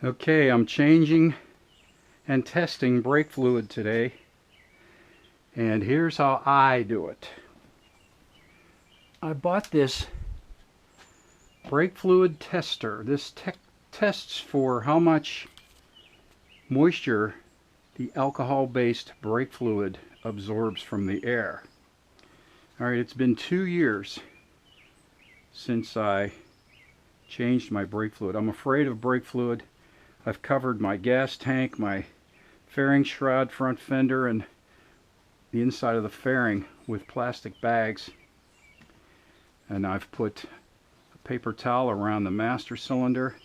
Okay, I'm changing and testing brake fluid today, and here's how I do it. I bought this brake fluid tester. This tests for how much moisture the alcohol-based brake fluid absorbs from the air. Alright, it's been 2 years since I changed my brake fluid. I'm afraid of brake fluid. I've covered my gas tank, my fairing shroud, front fender, and the inside of the fairing with plastic bags. And I've put a paper towel around the master cylinder.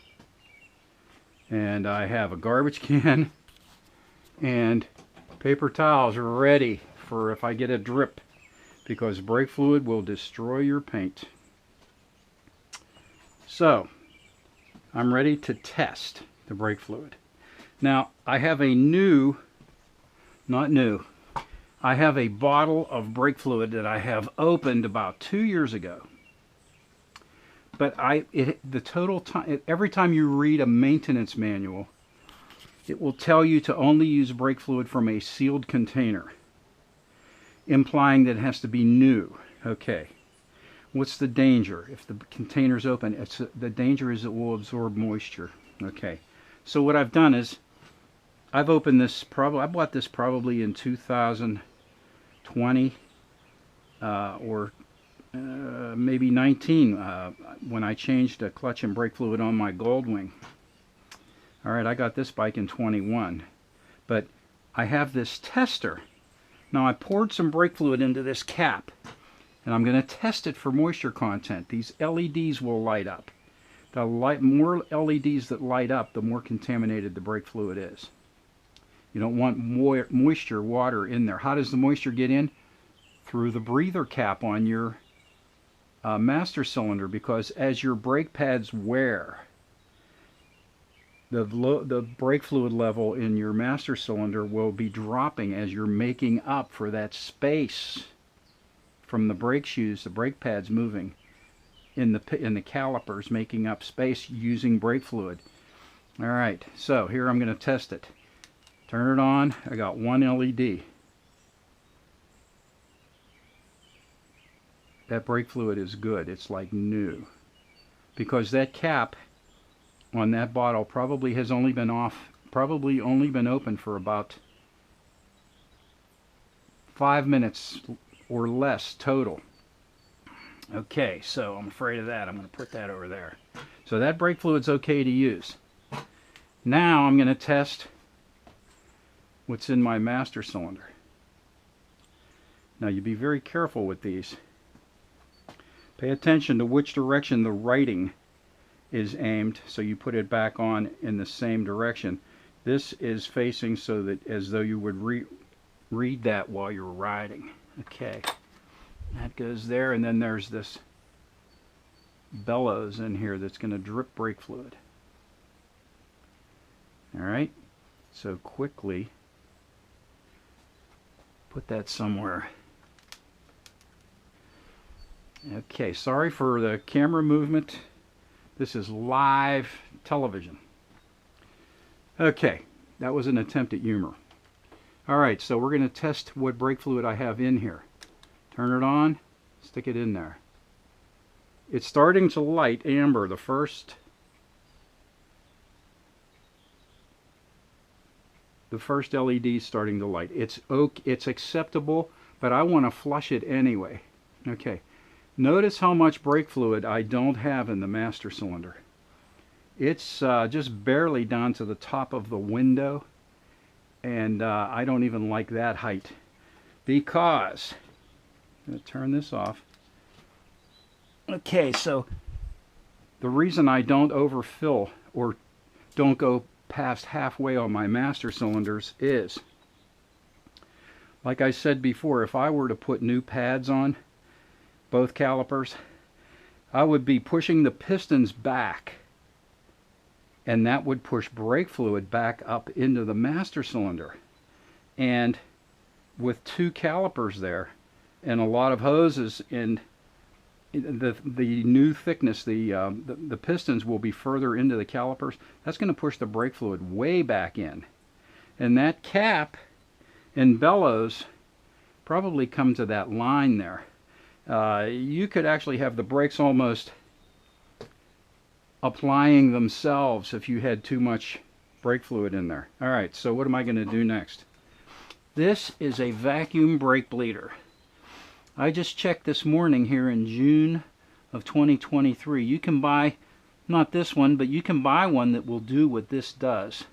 And I have a garbage can and paper towels ready for if I get a drip, because brake fluid will destroy your paint. So, I'm ready to test the brake fluid. Now, I have a I have a bottle of brake fluid that I have opened about 2 years ago. But the total time, every time you read a maintenance manual, it will tell you to only use brake fluid from a sealed container, implying that it has to be new. Okay. What's the danger? If the container's open, the danger is it will absorb moisture. Okay. So what I've done is I've opened this, I bought this probably in 2020 or maybe 19 when I changed a clutch and brake fluid on my Goldwing. Alright, I got this bike in 21. But I have this tester. Now I poured some brake fluid into this cap, and I'm going to test it for moisture content. These LEDs will light up. The more LEDs that light up, the more contaminated the brake fluid is. You don't want moisture, water in there. How does the moisture get in? Through the breather cap on your master cylinder, because as your brake pads wear, the brake fluid level in your master cylinder will be dropping as you're making up for that space from the brake shoes, the brake pads moving in the calipers, making up space using brake fluid. Alright, so here I'm going to test it. Turn it on. I got one LED. That brake fluid is good. It's like new. Because that cap on that bottle probably has only been open for about 5 minutes or less total. Okay, so I'm afraid of that. I'm going to put that over there. So that brake fluid's okay to use. Now I'm going to test what's in my master cylinder. Now you be very careful with these. Pay attention to which direction the writing is aimed, so you put it back on in the same direction. This is facing so that as though you would read that while you're riding. Okay. That goes there, and then there's this bellows in here that's going to drip brake fluid. Alright, so quickly put that somewhere. Okay, sorry for the camera movement. This is live television. Okay, that was an attempt at humor. Alright, so we're going to test what brake fluid I have in here. Turn it on, stick it in there. It's starting to light amber. The first LED is starting to light. It's acceptable, but I want to flush it anyway. Okay. Notice how much brake fluid I don't have in the master cylinder. It's just barely down to the top of the window, and I don't even like that height, because I'm going to turn this off. Okay, so the reason I don't overfill or don't go past halfway on my master cylinders is, like I said before, if I were to put new pads on both calipers, I would be pushing the pistons back, and that would push brake fluid back up into the master cylinder. And with two calipers there and a lot of hoses in the new thickness, the pistons will be further into the calipers. That's going to push the brake fluid way back in. And that cap and bellows probably come to that line there. You could actually have the brakes almost applying themselves if you had too much brake fluid in there. All right, so what am I going to do next? This is a vacuum brake bleeder. I just checked this morning here in June of 2023. You can buy, not this one, but you can buy one that will do what this does.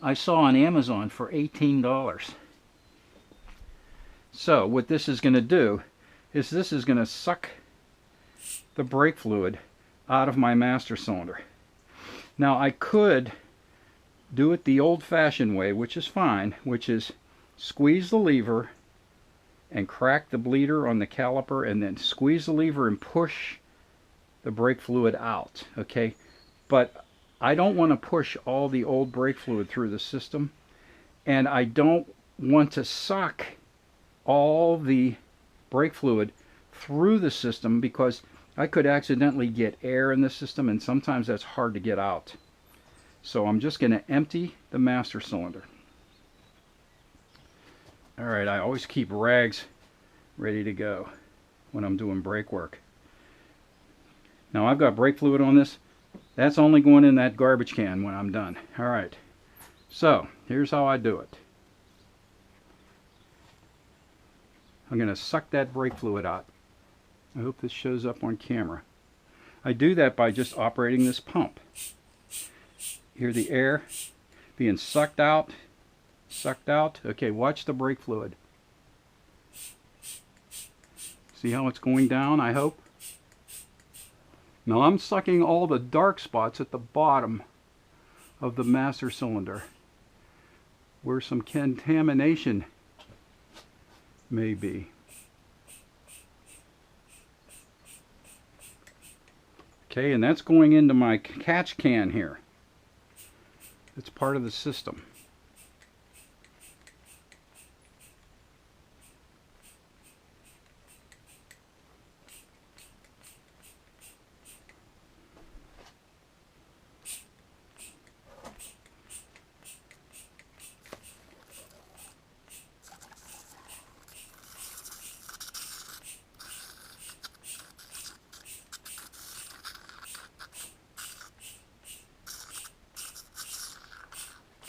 I saw on Amazon for $18. So what this is going to do is this is going to suck the brake fluid out of my master cylinder. Now I could do it the old-fashioned way, which is fine, which is squeeze the lever and crack the bleeder on the caliper, and then squeeze the lever and push the brake fluid out, okay? But I don't want to push all the old brake fluid through the system, and I don't want to suck all the brake fluid through the system, because I could accidentally get air in the system, and sometimes that's hard to get out. So I'm just going to empty the master cylinder. Alright, I always keep rags ready to go when I'm doing brake work. Now I've got brake fluid on this. That's only going in that garbage can when I'm done. Alright, so here's how I do it. I'm going to suck that brake fluid out. I hope this shows up on camera. I do that by just operating this pump. Hear the air being sucked out. Sucked out. Okay, watch the brake fluid. See how it's going down, I hope? Now I'm sucking all the dark spots at the bottom of the master cylinder, where some contamination may be. Okay, and that's going into my catch can here. It's part of the system.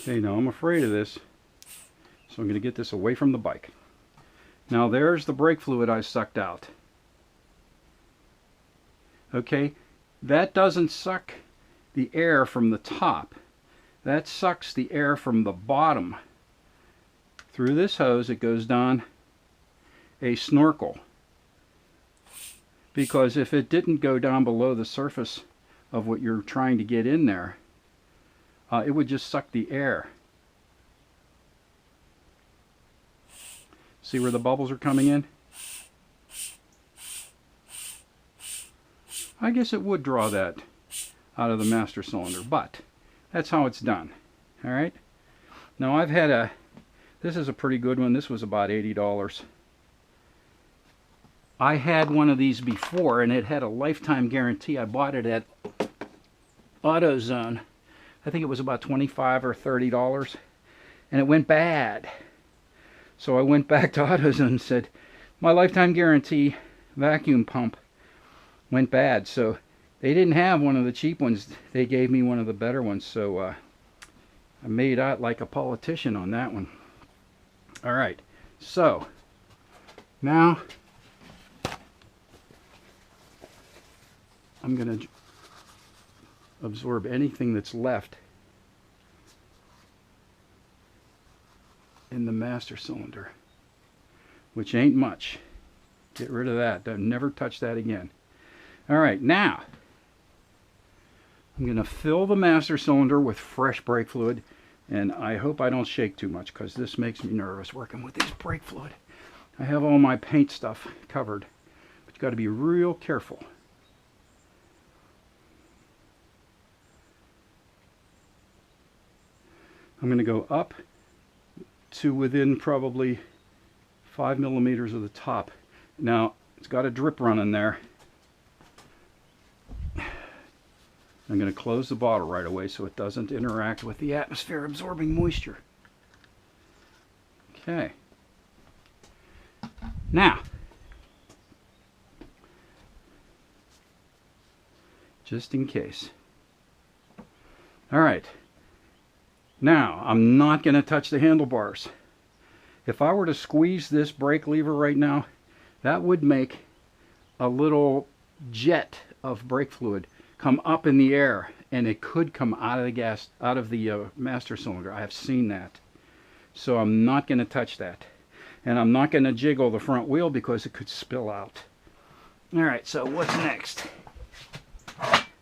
Okay, now I'm afraid of this, so I'm going to get this away from the bike. Now there's the brake fluid I sucked out. Okay, that doesn't suck the air from the top. That sucks the air from the bottom. Through this hose it goes down a snorkel. Because if it didn't go down below the surface of what you're trying to get in there, it would just suck the air. See where the bubbles are coming in? I guess it would draw that out of the master cylinder, but that's how it's done. Alright? Now I've had this is a pretty good one. This was about $80. I had one of these before, and it had a lifetime guarantee. I bought it at AutoZone. I think it was about $25 or $30, and it went bad. So I went back to AutoZone and said, my lifetime guarantee vacuum pump went bad. So they didn't have one of the cheap ones. They gave me one of the better ones. So I made out like a politician on that one. All right. So now I'm going to absorb anything that's left in the master cylinder, which ain't much. Get rid of that. Don't never touch that again. All right, now I'm going to fill the master cylinder with fresh brake fluid, and I hope I don't shake too much, because this makes me nervous working with this brake fluid. I have all my paint stuff covered, but you got to be real careful. I'm going to go up to within probably 5 millimeters of the top. Now, it's got a drip running there. I'm going to close the bottle right away so it doesn't interact with the atmosphere absorbing moisture. Okay. Now, just in case. All right. Now, I'm not going to touch the handlebars. If I were to squeeze this brake lever right now, that would make a little jet of brake fluid come up in the air, and it could come out of the master cylinder. I have seen that. So I'm not going to touch that. And I'm not going to jiggle the front wheel because it could spill out. All right, so what's next?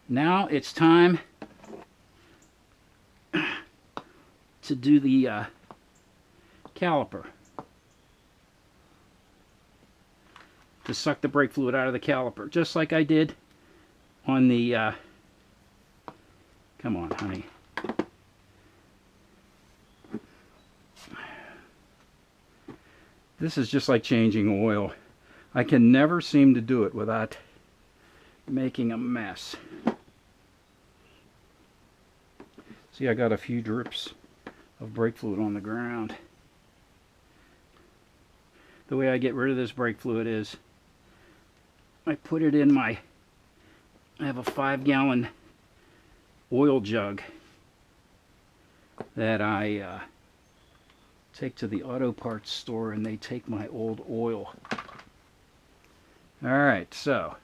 Now it's time to do the caliper. To suck the brake fluid out of the caliper, just like I did on the, come on, honey. This is just like changing oil. I can never seem to do it without making a mess. See, I got a few drips of brake fluid on the ground. The way I get rid of this brake fluid is I put it in I have a 5-gallon oil jug that I take to the auto parts store, and they take my old oil. Alright, so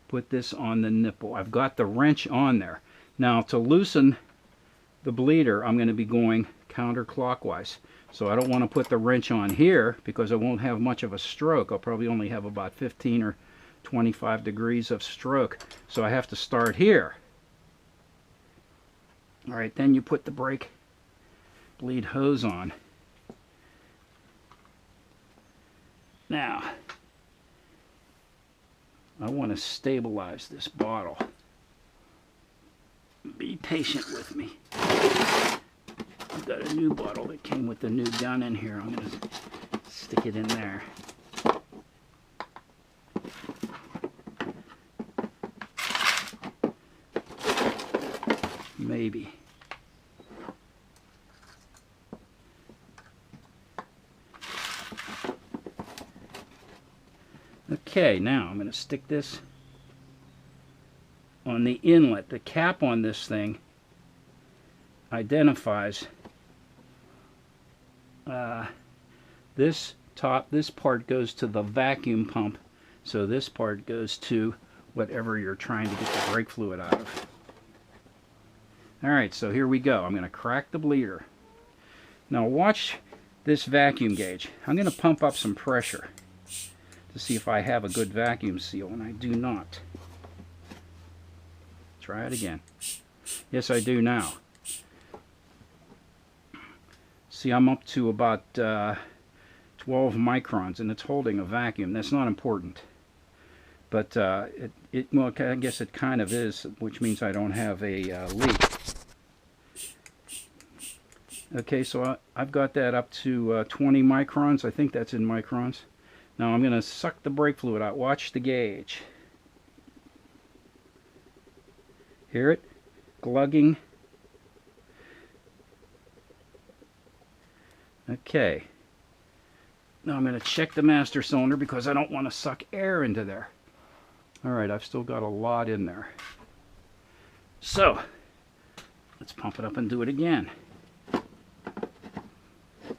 put this on the nipple. I've got the wrench on there. Now to loosen the bleeder, I'm going to be going counterclockwise. So I don't want to put the wrench on here because I won't have much of a stroke. I'll probably only have about 15 or 25 degrees of stroke. So I have to start here. Alright, then you put the brake bleed hose on. Now, I want to stabilize this bottle. Be patient with me. I've got a new bottle that came with the new gun in here. I'm going to stick it in there. Maybe. Okay, now I'm going to stick this on the inlet. The cap on this thing identifies this part goes to the vacuum pump, so this part goes to whatever you're trying to get the brake fluid out of. Alright, so here we go. I'm going to crack the bleeder. Now watch this vacuum gauge. I'm going to pump up some pressure to see if I have a good vacuum seal, and I do not. Try it again. Yes, I do now. See, I'm up to about 12 microns, and it's holding a vacuum. That's not important. But, well, I guess it kind of is, which means I don't have a leak. Okay, so I've got that up to 20 microns. I think that's in microns. Now I'm going to suck the brake fluid out. Watch the gauge. Hear it? Glugging. Okay. Now I'm going to check the master cylinder because I don't want to suck air into there. Alright, I've still got a lot in there. So, let's pump it up and do it again.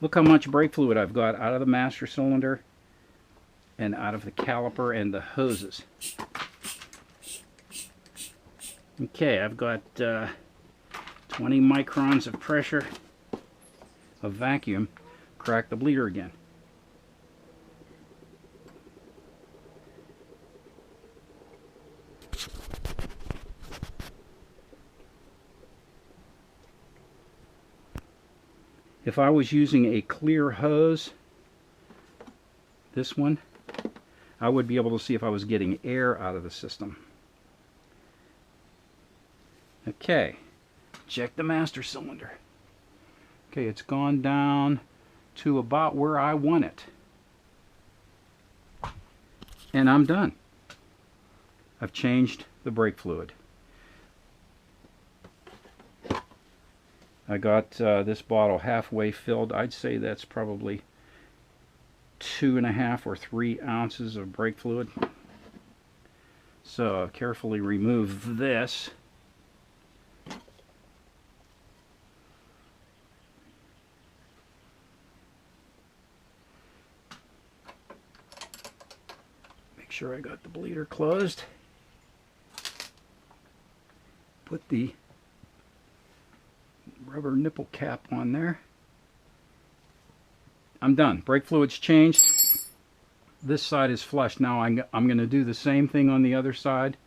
Look how much brake fluid I've got out of the master cylinder and out of the caliper and the hoses. Okay, I've got 20 microns of pressure of vacuum. Crack the bleeder again. If I was using a clear hose, this one, I would be able to see if I was getting air out of the system. Okay, check the master cylinder. Okay, it's gone down to about where I want it. And I'm done. I've changed the brake fluid. I got this bottle halfway filled. I'd say that's probably 2.5 or 3 ounces of brake fluid. So carefully remove this. Make sure I got the bleeder closed. Put the rubber nipple cap on there. I'm done. Brake fluid's changed. This side is flush. Now I'm going to do the same thing on the other side,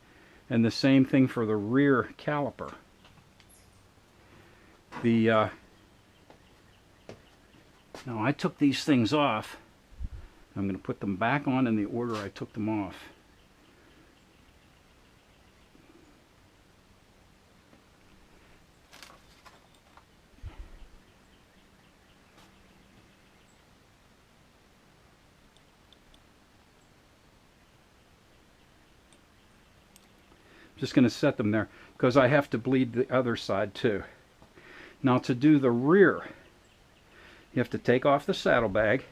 and the same thing for the rear caliper. Now I took these things off. I'm going to put them back on in the order I took them off. Just going to set them there because I have to bleed the other side too. Now to do the rear, you have to take off the saddlebag.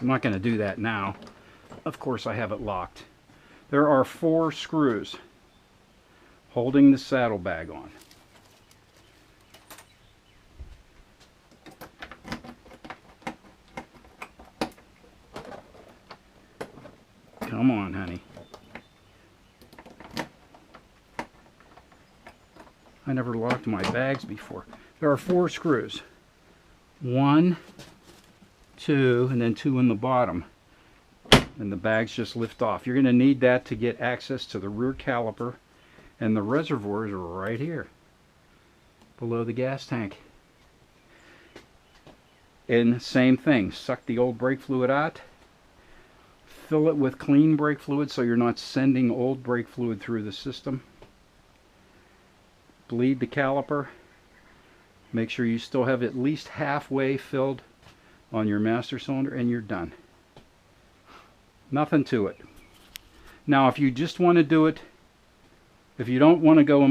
I'm not going to do that now. Of course I have it locked. There are 4 screws holding the saddlebag on. Come on, honey. I never locked my bags before. There are 4 screws. 1, 2, and then 2 in the bottom. And the bags just lift off. You're going to need that to get access to the rear caliper. And the reservoirs are right here, below the gas tank. And same thing. Suck the old brake fluid out. Fill it with clean brake fluid so you're not sending old brake fluid through the system. Bleed the caliper. Make sure you still have at least halfway filled on your master cylinder, and you're done. Nothing to it. Now if you just want to do it, if you don't want to go and